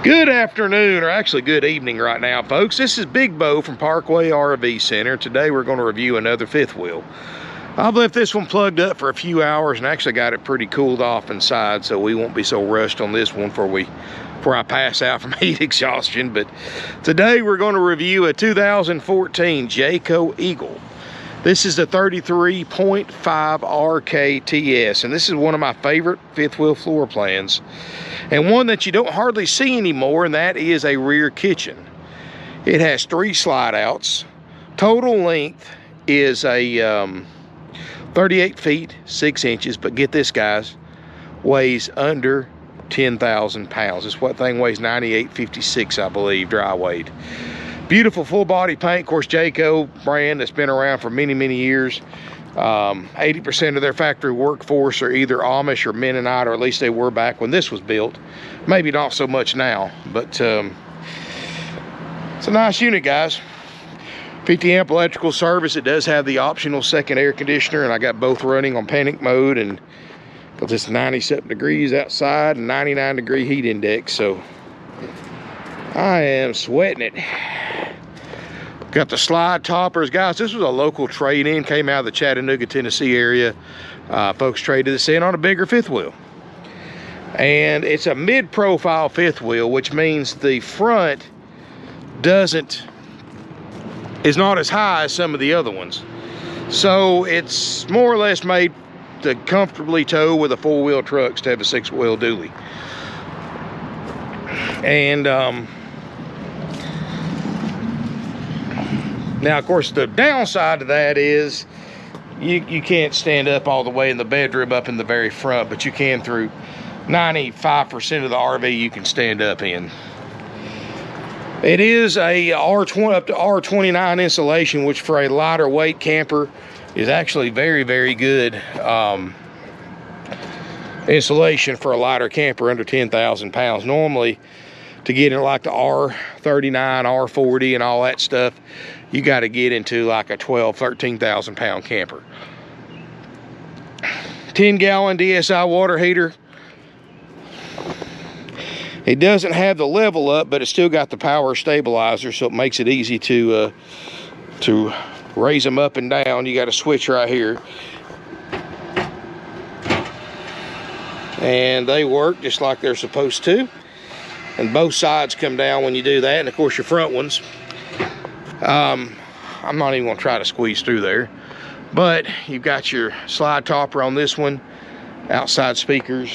Good afternoon, or actually good evening right now, folks. This is Big Bo from Parkway RV Center. Today we're going to review another fifth wheel. I've left this one plugged up for a few hours and actually got it pretty cooled off inside, so we won't be so rushed on this one before I pass out from heat exhaustion. But today we're going to review a 2014 Jayco Eagle. This is the 33.5 RKTS, and this is one of my favorite fifth wheel floor plans, and one that you don't hardly see anymore, and that is a rear kitchen. It has 3 slide outs. Total length is a 38 feet 6 inches, but get this, guys, weighs under 10,000 pounds. This thing weighs 98.56, I believe, dry weight. Beautiful full body paint. Of course, Jayco brand that's been around for many years. 80% of their factory workforce are either Amish or Mennonite, or at least they were back when this was built. Maybe not so much now, but it's a nice unit, guys. 50 amp electrical service. It does have the optional second air conditioner, and I got both running on panic mode, and because it's 97 degrees outside and 99 degree heat index, so I am sweating it. Got the slide toppers. Guys, this was a local trade-in, came out of the Chattanooga, Tennessee area. Folks traded this in on a bigger fifth wheel. And it's a mid-profile fifth wheel, which means the front is not as high as some of the other ones. So it's more or less made to comfortably tow with a 4-wheel truck instead of a 6-wheel dually. And now, of course, the downside to that is you can't stand up all the way in the bedroom up in the very front, but you can through 95% of the RV you can stand up in. It is a R20 up to R29 insulation, which for a lighter weight camper is actually very good insulation for a lighter camper under 10,000 pounds. Normally, to get in like the R39, R40 and all that stuff, you got to get into like a 13,000 pound camper. 10-gallon DSI water heater. It doesn't have the level up, but it's still got the power stabilizer, so it makes it easy to raise them up and down. You got a switch right here, and they work just like they're supposed to. And both sides come down when you do that, and of course your front ones. I'm not even gonna try to squeeze through there, but you've got your slide topper on this one, outside speakers.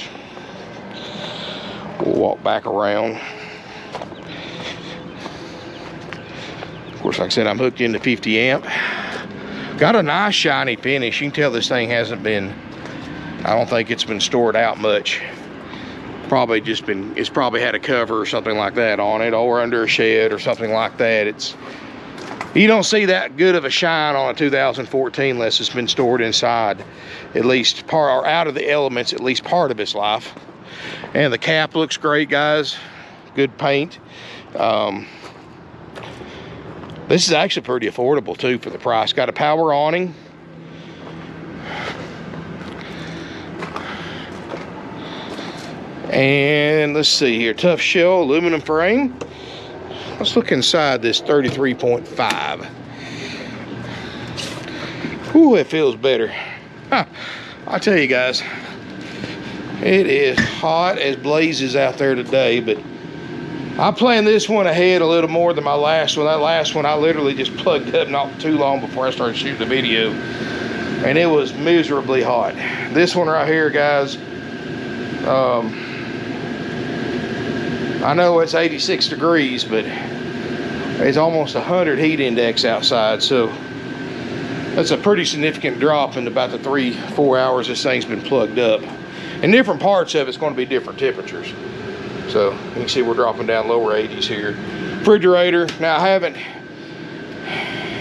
We'll walk back around. Of course, like I said, I'm hooked into 50 amp. Got a nice shiny finish. You can tell this thing hasn't been, I don't think it's been stored out much. It's probably had a cover or something like that on it, or under a shed or something like that. You don't see that good of a shine on a 2014 unless it's been stored inside at least part, or out of the elements at least part of its life. And the cap looks great, guys. Good paint. This is actually pretty affordable too for the price. Got a power awning. And let's see here, tough shell aluminum frame. Let's look inside this 33.5. Ooh, it feels better. I'll tell you guys, it is hot as blazes out there today, but I planned this one ahead a little more than my last one. That last one I literally just plugged up not too long before I started shooting the video, and it was miserably hot. This one right here, guys, I know it's 86 degrees, but it's almost 100 heat index outside, so that's a pretty significant drop in about the 3-4 hours this thing's been plugged up. And different parts of it's going to be different temperatures. So you can see we're dropping down lower 80s here. Refrigerator, now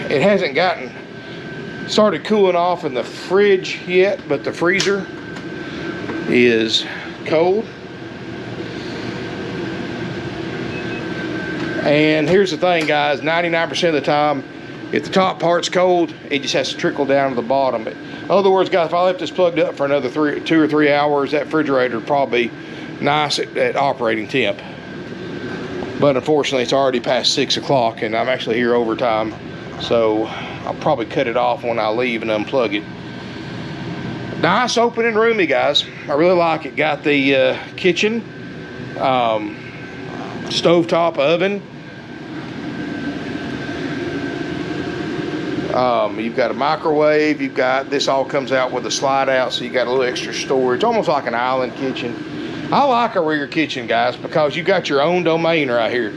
it hasn't started cooling off in the fridge yet, but the freezer is cold. And here's the thing, guys, 99% of the time, if the top part's cold, it just has to trickle down to the bottom. But in other words, guys, if I left this plugged up for another 2 or 3 hours, that refrigerator would probably be nice at operating temp. But unfortunately, it's already past 6 o'clock and I'm actually here overtime. So I'll probably cut it off when I leave and unplug it. Nice, open and roomy, guys. I really like it. Got the kitchen, stovetop oven. You've got a microwave. You've got, this all comes out with a slide out, so you got a little extra storage, almost like an island kitchen. I like a rear kitchen, guys, because you got your own domain right here.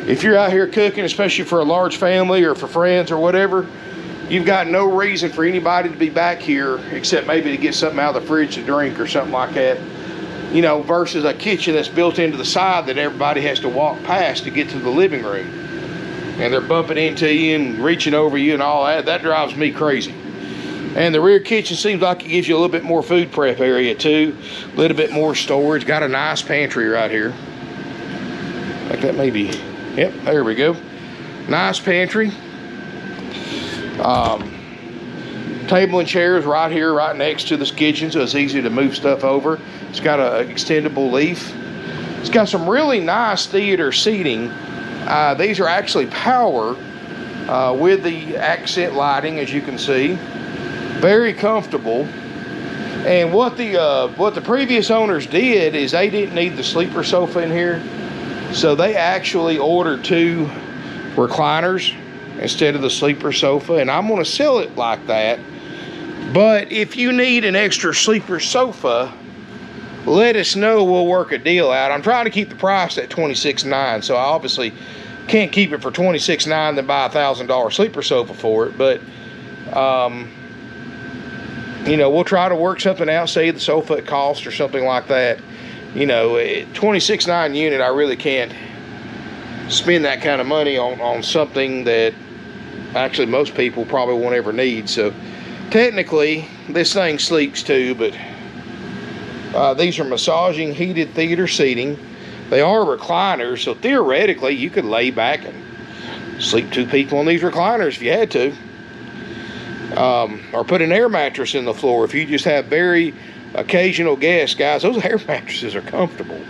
If you're out here cooking, especially for a large family or for friends or whatever, you've got no reason for anybody to be back here except maybe to get something out of the fridge to drink or something like that. You know, versus a kitchen that's built into the side that everybody has to walk past to get to the living room. And they're bumping into you and reaching over you and all that. That drives me crazy. And the rear kitchen seems like it gives you a little bit more food prep area too. A little bit more storage. Got a nice pantry right here. Like that maybe, yep, there we go. Nice pantry. Table and chairs right here, right next to this kitchen, so it's easy to move stuff over. It's got an extendable leaf. It's got some really nice theater seating. These are actually power with the accent lighting, as you can see. Very comfortable. And what the previous owners did is they didn't need the sleeper sofa in here, so they actually ordered 2 recliners instead of the sleeper sofa, and I'm going to sell it like that. But if you need an extra sleeper sofa, let us know. We'll work a deal out. I'm trying to keep the price at $26,900, so I obviously can't keep it for $26,900 then buy a $1,000 sleeper sofa for it. But you know, we'll try to work something out, say the sofa at cost or something like that. You know, $26,900 unit, I really can't spend that kind of money on something that actually most people probably won't ever need. So technically this thing sleeps too, but these are massaging heated theater seating. They are recliners, so theoretically you could lay back and sleep 2 people on these recliners if you had to, or put an air mattress in the floor if you just have very occasional guests. Guys, those air mattresses are comfortable.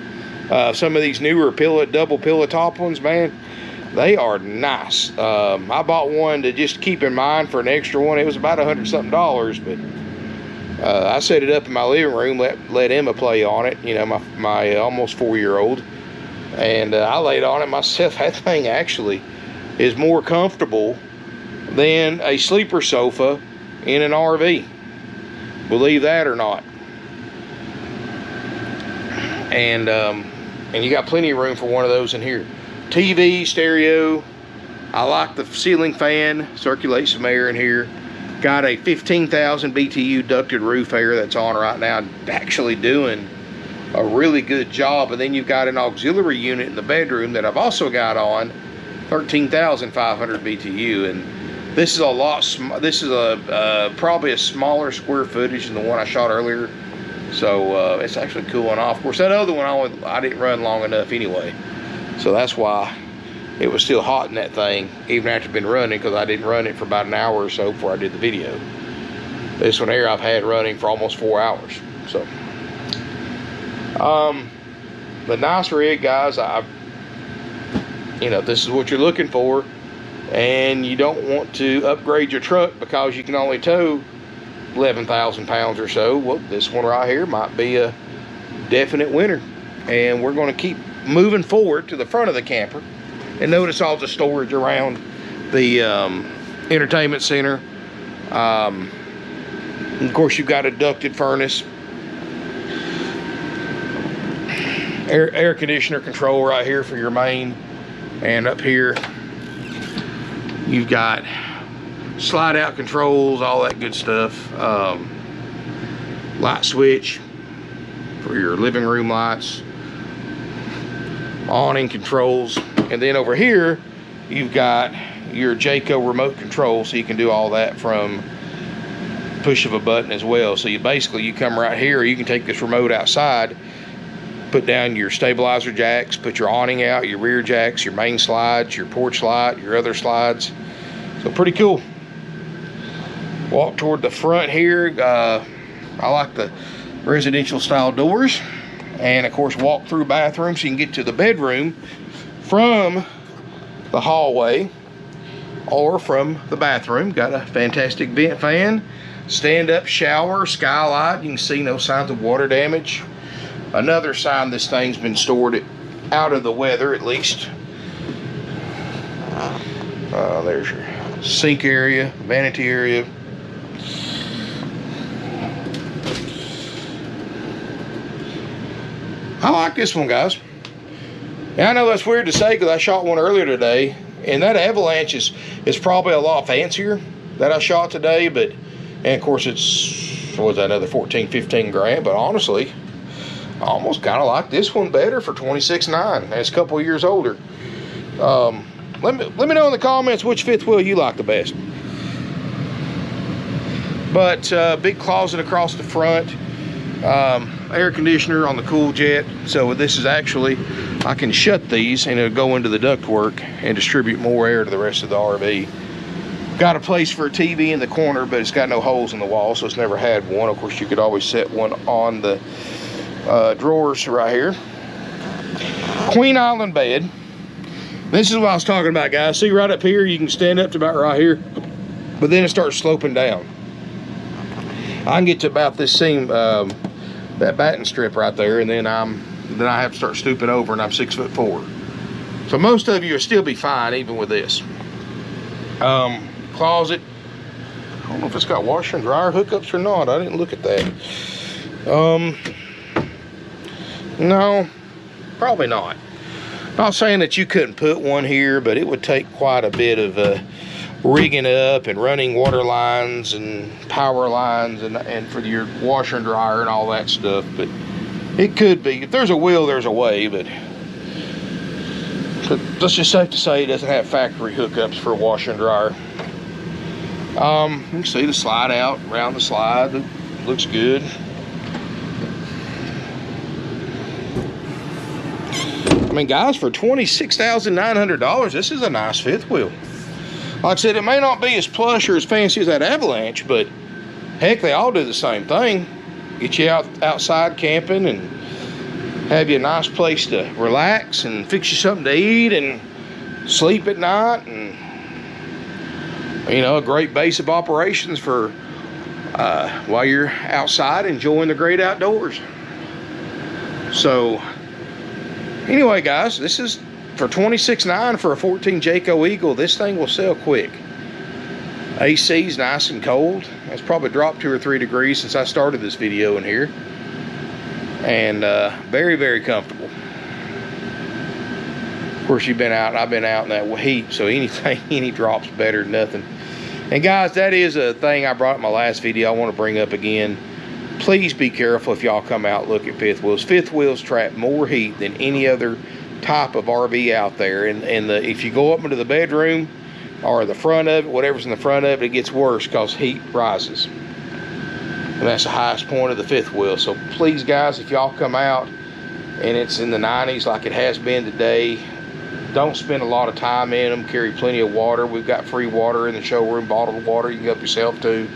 Some of these newer double pillow top ones, man, they are nice. I bought one to just keep in mind for an extra one. It was about $100-something, but I set it up in my living room, let Emma play on it, you know, my almost 4-year-old, and I laid on it myself. That thing actually is more comfortable than a sleeper sofa in an RV, believe that or not. And you got plenty of room for one of those in here. TV, stereo. I like the ceiling fan, circulates some air in here. Got a 15,000 BTU ducted roof air that's on right now, actually doing a really good job. And then you've got an auxiliary unit in the bedroom that I've also got on, 13,500 BTU. And this is a lot. This is probably a smaller square footage than the one I shot earlier. So it's actually cooling off. Of course, that other one I didn't run long enough anyway, so that's why it was still hot in that thing even after it's been running, because I didn't run it for about an hour or so before I did the video. This one here I've had running for almost 4 hours. So the nice rig, guys. You know, this is what you're looking for, and you don't want to upgrade your truck because you can only tow 11,000 pounds or so. Well, this one right here might be a definite winner. And we're going to keep moving forward to the front of the camper, and notice all the storage around the entertainment center. Of course, you've got a ducted furnace, air conditioner control right here for your main, and up here you've got slide out controls, all that good stuff. Light switch for your living room lights, awning controls, and then over here you've got your Jayco remote control, so you can do all that from push of a button as well. So you come right here, you can take this remote outside, put down your stabilizer jacks, put your awning out, your rear jacks, your main slides, your porch light, your other slides. So pretty cool. Walk toward the front here. I like the residential style doors, and of course walk through bathroom so you can get to the bedroom from the hallway or from the bathroom. Got a fantastic vent fan, stand-up shower, skylight. You can see no signs of water damage. Another sign this thing's been stored out of the weather, at least. There's your sink area, vanity area. I like this one, guys. Now, I know that's weird to say because I shot one earlier today, and that Avalanche is probably a lot fancier that I shot today, but, and of course it's, what was that, another 14, 15 grand, but honestly, I almost kind of like this one better for $26,900. It's a couple of years older. Let me know in the comments which fifth wheel you like the best. But big closet across the front, air conditioner on the cool jet. So this is actually, I can shut these and it'll go into the ductwork and distribute more air to the rest of the RV. Got a place for a TV in the corner, but it's got no holes in the wall, so it's never had one. Of course, you could always set one on the drawers right here. Queen Island bed. This is what I was talking about, guys. See right up here, you can stand up to about right here, but then it starts sloping down. I can get to about this seam, that batten strip right there, and then I have to start stooping over, and I'm 6'4". So most of you will still be fine even with this. Closet. I don't know if it's got washer and dryer hookups or not. I didn't look at that. No, probably not. Not saying that you couldn't put one here, but it would take quite a bit of rigging up and running water lines and power lines and for your washer and dryer and all that stuff. But it could be. If there's a will, there's a way, but it's just safe to say it doesn't have factory hookups for a washer and dryer. You can see the slide out around the slide. It looks good. I mean, guys, for $26,900, this is a nice fifth wheel. Like I said, it may not be as plush or as fancy as that Avalanche, but heck, they all do the same thing. Get you outside camping and have you a nice place to relax and fix you something to eat and sleep at night, and you know, a great base of operations for while you're outside enjoying the great outdoors. So anyway, guys, this is for $26,900 for a 14 Jayco Eagle. This thing will sell quick. AC's nice and cold. It's probably dropped 2 or 3 degrees since I started this video in here. And very, very comfortable. Of course, you've been out, I've been out in that heat, so anything, any drop's better than nothing. And guys, that is a thing I brought in my last video I want to bring up again. Please be careful if y'all come out look at fifth wheels. Fifth wheels trap more heat than any other type of RV out there. And if you go up into the bedroom or the front of it, whatever's in the front of it, it gets worse because heat rises. And that's the highest point of the fifth wheel. So please, guys, if y'all come out and it's in the 90s like it has been today, don't spend a lot of time in them. Carry plenty of water. We've got free water in the showroom, bottled water you can help yourself to.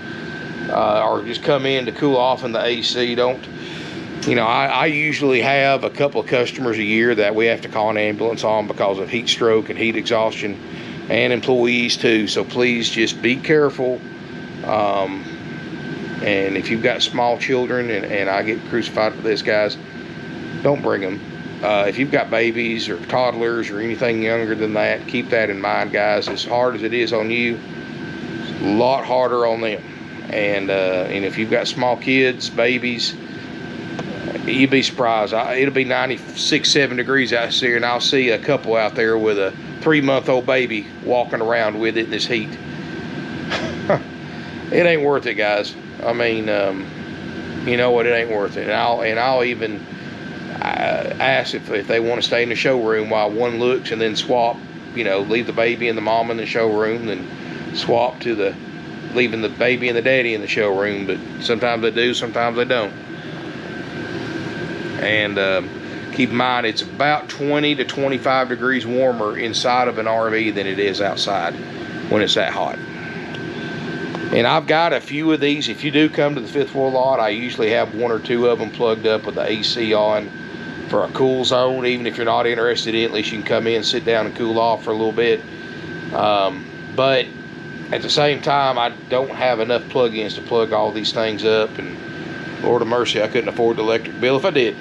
Or just come in to cool off in the AC. Don't, you know, I usually have a couple of customers a year that we have to call an ambulance on because of heat stroke and heat exhaustion, and employees too. So please just be careful. And if you've got small children, and I get crucified for this, guys, don't bring them. If you've got babies or toddlers or anything younger than that, keep that in mind, guys. As hard as it is on you, it's a lot harder on them. And if you've got small kids, babies, you'd be surprised. It'll be 96, 7 degrees out here, and I'll see a couple out there with a 3-month-old baby walking around with it in this heat. It ain't worth it, guys. I mean, you know what? It ain't worth it. And I'll even ask if they want to stay in the showroom while one looks, and then swap. You know, leave the baby and the mom in the showroom, then swap to leaving the baby and the daddy in the showroom. But sometimes they do, sometimes they don't. And keep in mind, it's about 20 to 25 degrees warmer inside of an RV than it is outside when it's that hot. And I've got a few of these. If you do come to the fifth wheel lot, I usually have 1 or 2 of them plugged up with the AC on for a cool zone. Even if you're not interested in it, at least you can come in, sit down, and cool off for a little bit. But at the same time, I don't have enough plug-ins to plug all these things up, and Lord of mercy, I couldn't afford the electric bill if I did.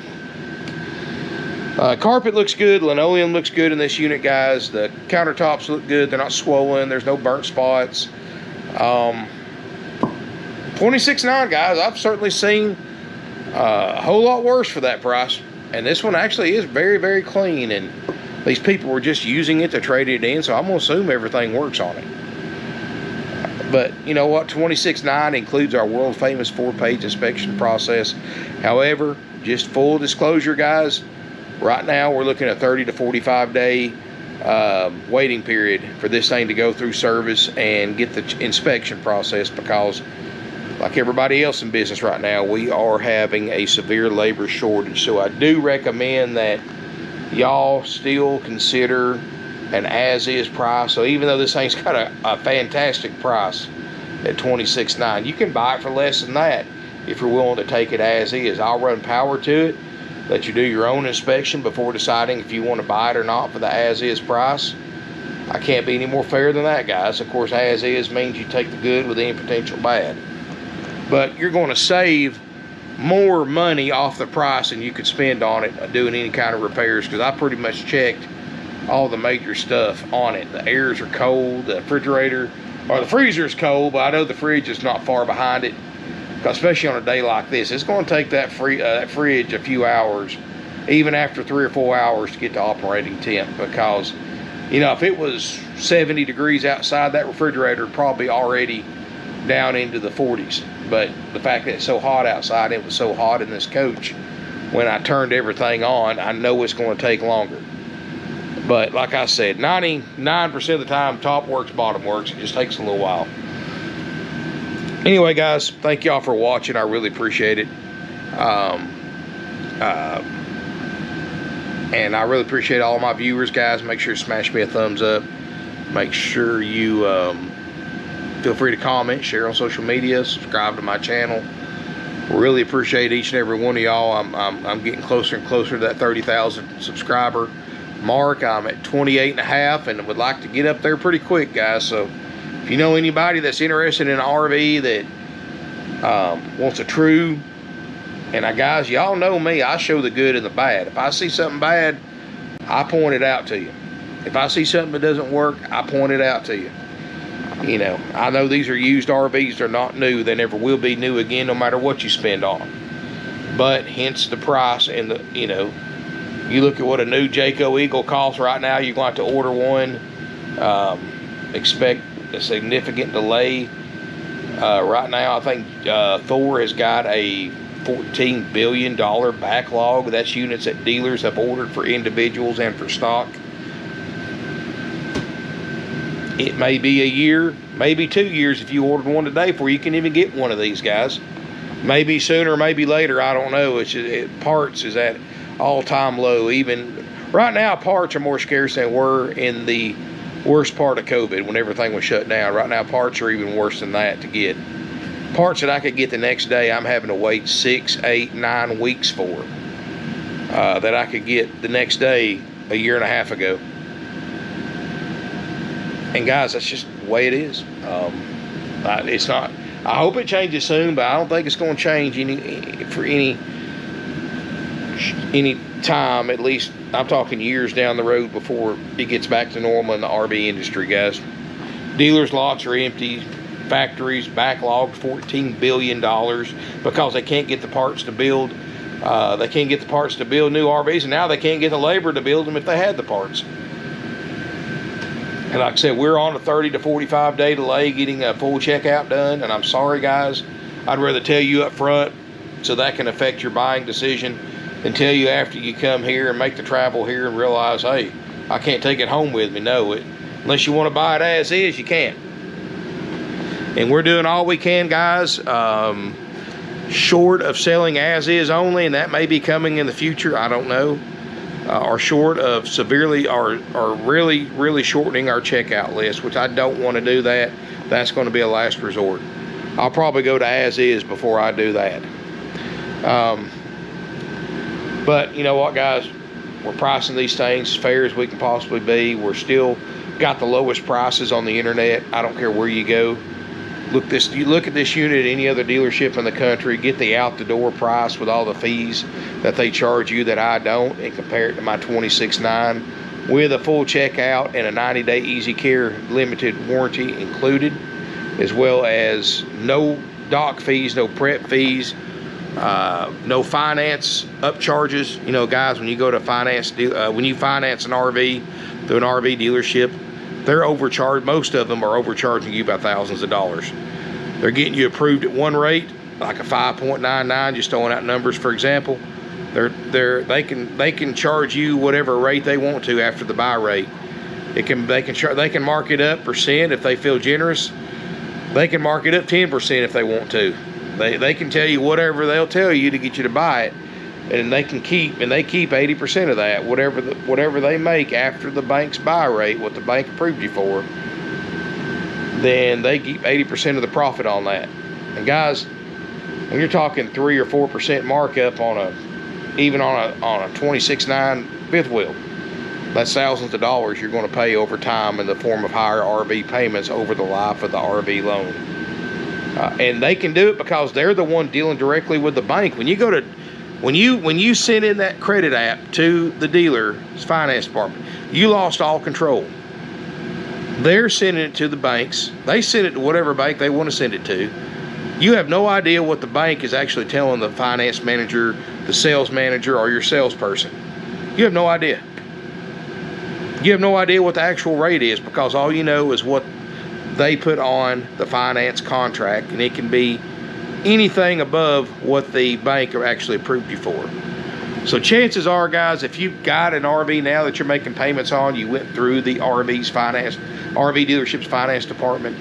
Carpet looks good, linoleum looks good in this unit, guys. The countertops look good, they're not swollen, there's no burnt spots. $26,900, guys. I've certainly seen a whole lot worse for that price, and this one actually is very, very clean, and these people were just using it to trade it in, so I'm gonna assume everything works on it. But you know what, $26,900 includes our world famous 4-page inspection process. However, just full disclosure, guys, right now we're looking at 30 to 45 day waiting period for this thing to go through service and get the inspection process, because like everybody else in business right now, we are having a severe labor shortage. So I do recommend that y'all still consider an as-is price. So even though this thing's got a fantastic price at $26,900, you can buy it for less than that if you're willing to take it as is. I'll run power to it, let you do your own inspection before deciding if you want to buy it or not for the as-is price. I can't be any more fair than that, guys. Of course, as-is means you take the good with any potential bad. But you're going to save more money off the price than you could spend on it doing any kind of repairs, because I pretty much checked all the major stuff on it. The airs are cold, the refrigerator, or the freezer is cold, but I know the fridge is not far behind it, especially on a day like this. It's going to take that fridge a few hours, even after 3 or 4 hours, to get to operating temp, because you know, if it was 70 degrees outside, that refrigerator would probably already down into the 40s. But the fact that it's so hot outside, it was so hot in this coach, when I turned everything on, I know it's going to take longer. But like I said, 99% of the time, top works, bottom works. It just takes a little while. Anyway, guys, thank y'all for watching. I really appreciate it. And I really appreciate all my viewers, guys. Make sure to smash me a thumbs up. Make sure you feel free to comment, share on social media, subscribe to my channel. Really appreciate each and every one of y'all. I'm getting closer and closer to that 30,000 subscriber mark. I'm at 28.5 and would like to get up there pretty quick, guys. So if you know anybody that's interested in an RV that wants a true, and guys, y'all know me, I show the good and the bad. If I see something bad, I point it out to you. If I see something that doesn't work, I point it out to you. You know, I know these are used RVs, they're not new. They never will be new again, no matter what you spend on them. But hence the price, and the, you know, you look at what a new Jayco Eagle costs right now. You're going to have to order one. Expect a significant delay. Right now, I think Thor has got a $14 billion backlog. That's units that dealers have ordered for individuals and for stock. It may be a year, maybe 2 years if you ordered one today before you can even get one of these, guys. Maybe sooner, maybe later, I don't know. It's just, parts is at all-time low. Even right now, parts are more scarce than were in the worst part of COVID, when everything was shut down. Right now, parts are even worse than that to get. Parts that I could get the next day, I'm having to wait 6, 8, 9 weeks for. That I could get the next day a year and a half ago. And guys, that's just the way it is. It's not. I hope it changes soon, but I don't think it's going to change for any time. At least I'm talking years down the road before it gets back to normal in the RV industry, guys. Dealers' lots are empty. Factories backlogged $14 billion because they can't get the parts to build. They can't get the parts to build new RVs, and now they can't get the labor to build them if they had the parts. And like I said, we're on a 30 to 45 day delay getting a full checkout done. And I'm sorry, guys. I'd rather tell you up front so that can affect your buying decision than tell you after you come here and make the travel here and realize, hey, I can't take it home with me. No, unless you want to buy it as is, you can't. And we're doing all we can, guys, short of selling as is only, and that may be coming in the future. I don't know. Are short of severely, are really, really shortening our checkout list, which I don't want to do that. That's going to be a last resort. I'll probably go to as is before I do that. But you know what, guys? We're pricing these things as fair as we can possibly be. We're still got the lowest prices on the internet. I don't care where you go. You look at this unit at any other dealership in the country, get the out-the-door price with all the fees that they charge you that I don't, and compare it to my $26,900 with a full checkout and a 90-day easy care limited warranty included, as well as no doc fees, no prep fees, no finance upcharges. You know, guys, when you go to when you finance an RV through an RV dealership, they're overcharged. Most of them are overcharging you by thousands of dollars. They're getting you approved at one rate, like a 5.99, just throwing out numbers for example. They can charge you whatever rate they want to after the buy rate. They can mark it up percent if they feel generous. They can mark it up 10% if they want to. They can tell you whatever they'll tell you to get you to buy it, and they keep 80% of that, whatever they make after the bank's buy rate, what the bank approved you for. Then they keep 80% of the profit on that. And guys, when you're talking 3 or 4% markup on a 26.9 fifth wheel, that's thousands of dollars you're going to pay over time in the form of higher RV payments over the life of the RV loan. And they can do it because they're the one dealing directly with the bank. When you send in that credit app to the dealer's finance department, you lost all control. They're sending it to the banks. They send it to whatever bank they want to send it to. You have no idea what the bank is actually telling the finance manager, the sales manager, or your salesperson. You have no idea. You have no idea what the actual rate is, because all you know is what they put on the finance contract, and it can be anything above what the bank actually approved you for. So chances are, guys, if you've got an RV now that you're making payments on, you went through the RV dealership's finance department,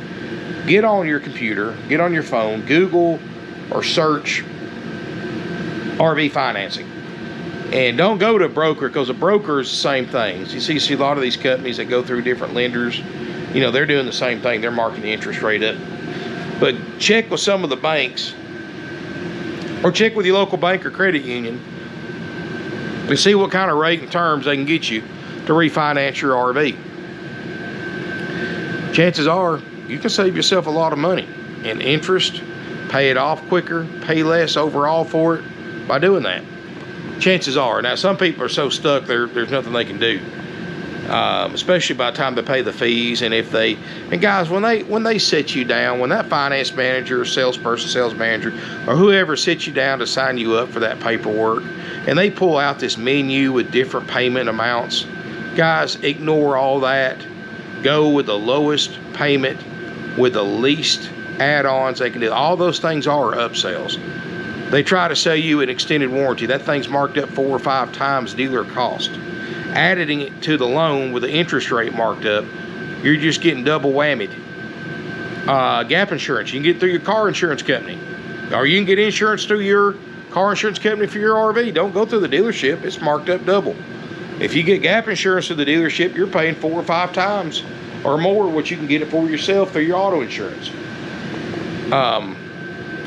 get on your computer, get on your phone, Google or search RV financing. And don't go to a broker, because a broker is the same things. You see a lot of these companies that go through different lenders, you know, they're doing the same thing. They're marking the interest rate up. But check with some of the banks, or check with your local bank or credit union, to see what kind of rate and terms they can get you to refinance your RV. Chances are you can save yourself a lot of money in interest, pay it off quicker, pay less overall for it by doing that. Chances are. Now, some people are so stuck there's nothing they can do, especially by the time they pay the fees. And guys, when they sit you down, when that finance manager or salesperson, sales manager, or whoever sits you down to sign you up for that paperwork, and they pull out this menu with different payment amounts, guys, ignore all that. Go with the lowest payment with the least add-ons they can do. All those things are upsells. They try to sell you an extended warranty. That thing's marked up 4 or 5 times dealer cost. Adding it to the loan with the interest rate marked up, you're just getting double whammied. Gap insurance, you can get through your car insurance company. Or you can get insurance through your car insurance company for your RV. Don't go through the dealership. It's marked up double. If you get gap insurance through the dealership, you're paying 4 or 5 times or more what you can get it for yourself through your auto insurance.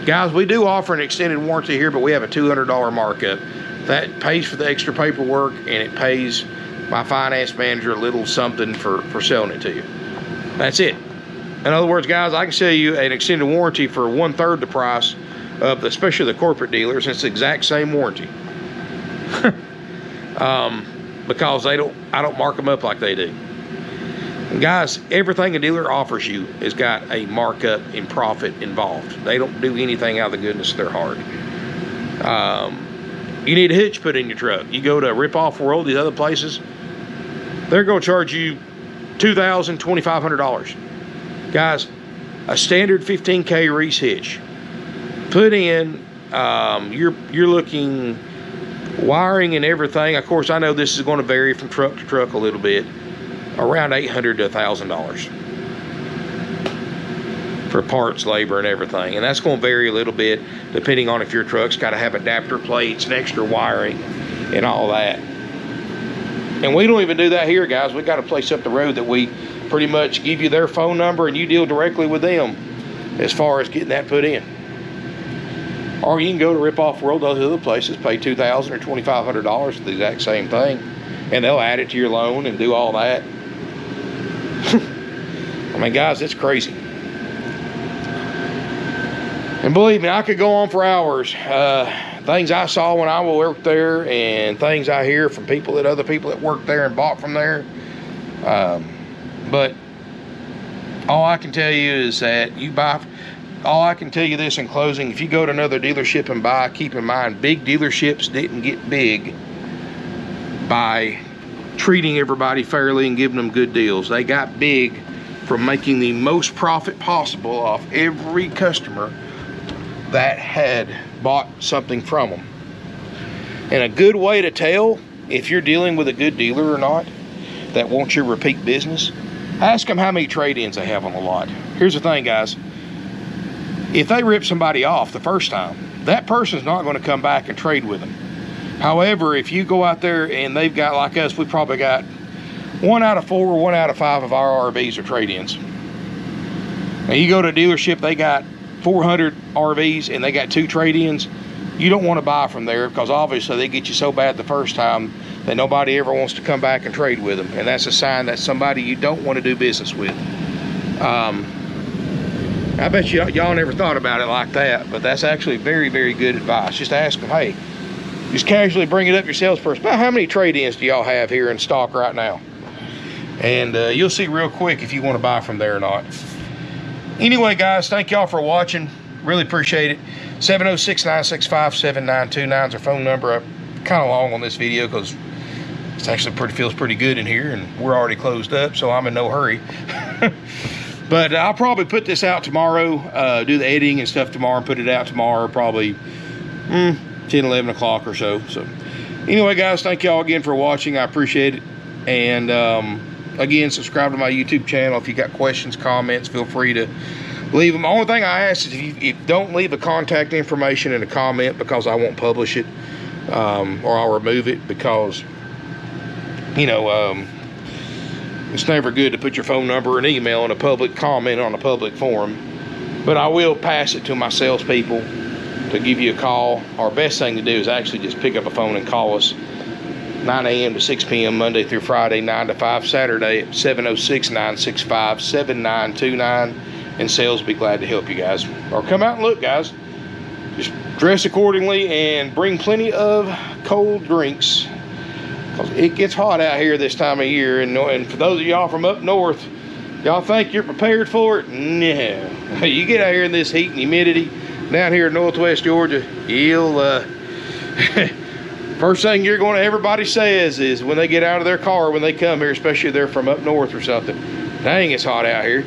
Guys, we do offer an extended warranty here, but we have a $200 markup. That pays for the extra paperwork, and it pays my finance manager a little something for selling it to you. That's it. In other words, guys, I can sell you an extended warranty for 1/3 the price of especially the corporate dealers. It's the exact same warranty. Because I don't mark them up like they do. And guys, everything a dealer offers you has got a markup in profit involved. They don't do anything out of the goodness of their heart. You need a hitch put in your truck. You go to Rip-Off World, these other places, they're going to charge you $2,000, $2,500. Guys, a standard 15K Reese hitch. Put in, you're looking wiring and everything. Of course, I know this is going to vary from truck to truck a little bit. Around $800 to $1,000 for parts, labor, and everything. And that's going to vary a little bit depending on if your truck's got to have adapter plates and extra wiring and all that. And we don't even do that here, guys. We got a place up the road that we pretty much give you their phone number and you deal directly with them as far as getting that put in. Or you can go to Rip Off World, those other places, pay $2,000 or $2,500 for the exact same thing, and they'll add it to your loan and do all that. I mean, guys, it's crazy. And believe me, I could go on for hours. Things I saw when I worked there, and things I hear from people that other people that worked there and bought from there. But all I can tell you is that all I can tell you this in closing, if you go to another dealership and buy, keep in mind, big dealerships didn't get big by treating everybody fairly and giving them good deals. They got big from making the most profit possible off every customer that had bought something from them. And a good way to tell if you're dealing with a good dealer or not that wants your repeat business, ask them how many trade-ins they have on the lot. Here's the thing, guys. If they rip somebody off the first time, that person's not going to come back and trade with them. However, if you go out there and they've got, like us, we probably got 1 out of 4 or 1 out of 5 of our RVs are trade-ins. Now you go to a dealership, they got 400 RVs and they got 2 trade-ins. You don't want to buy from there, because obviously they get you so bad the first time that nobody ever wants to come back and trade with them, and that's a sign that somebody you don't want to do business with. I bet y'all never thought about it like that, but that's actually very, very good advice. Just ask them, hey, just casually bring it up your salesperson. About how many trade-ins do y'all have here in stock right now? And you'll see real quick if you want to buy from there or not. Anyway, guys, thank y'all for watching. Really appreciate it. 706-965-7929 is our phone number. I'm kind of long on this video because it's actually feels pretty good in here, and we're already closed up, so I'm in no hurry. But I'll probably put this out tomorrow, do the editing and stuff tomorrow, and put it out tomorrow, probably 10, 11 o'clock or so. So anyway, guys, thank y'all again for watching. I appreciate it. And again, subscribe to my YouTube channel. If you got questions, comments, feel free to leave them. The only thing I ask is if you don't leave a contact information in a comment, because I won't publish it, or I'll remove it, because, you know, it's never good to put your phone number and email in a public comment on a public forum. But I will pass it to my salespeople to give you a call. Our best thing to do is actually just pick up a phone and call us 9 a.m. to 6 p.m. Monday through Friday, 9 to 5 Saturday at 706-965-7929. And sales will be glad to help you guys. Or come out and look, guys. Just dress accordingly and bring plenty of cold drinks. It gets hot out here this time of year, and for those of y'all from up north, y'all think you're prepared for it? No. You get out here in this heat and humidity down here in northwest Georgia, you'll first thing you're going to everybody says is when they get out of their car when they come here, especially if they're from up north or something, dang, it's hot out here.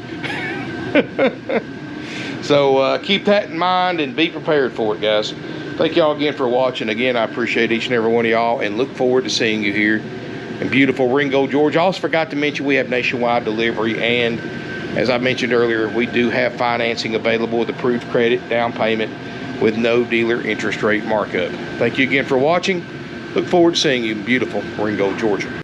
So keep that in mind and be prepared for it, guys. Thank y'all again for watching. Again, I appreciate each and every one of y'all, and look forward to seeing you here in beautiful Ringo, Georgia. I also forgot to mention we have nationwide delivery, and as I mentioned earlier, we do have financing available with approved credit, down payment, with no dealer interest rate markup. Thank you again for watching. Look forward to seeing you in beautiful Ringo, Georgia.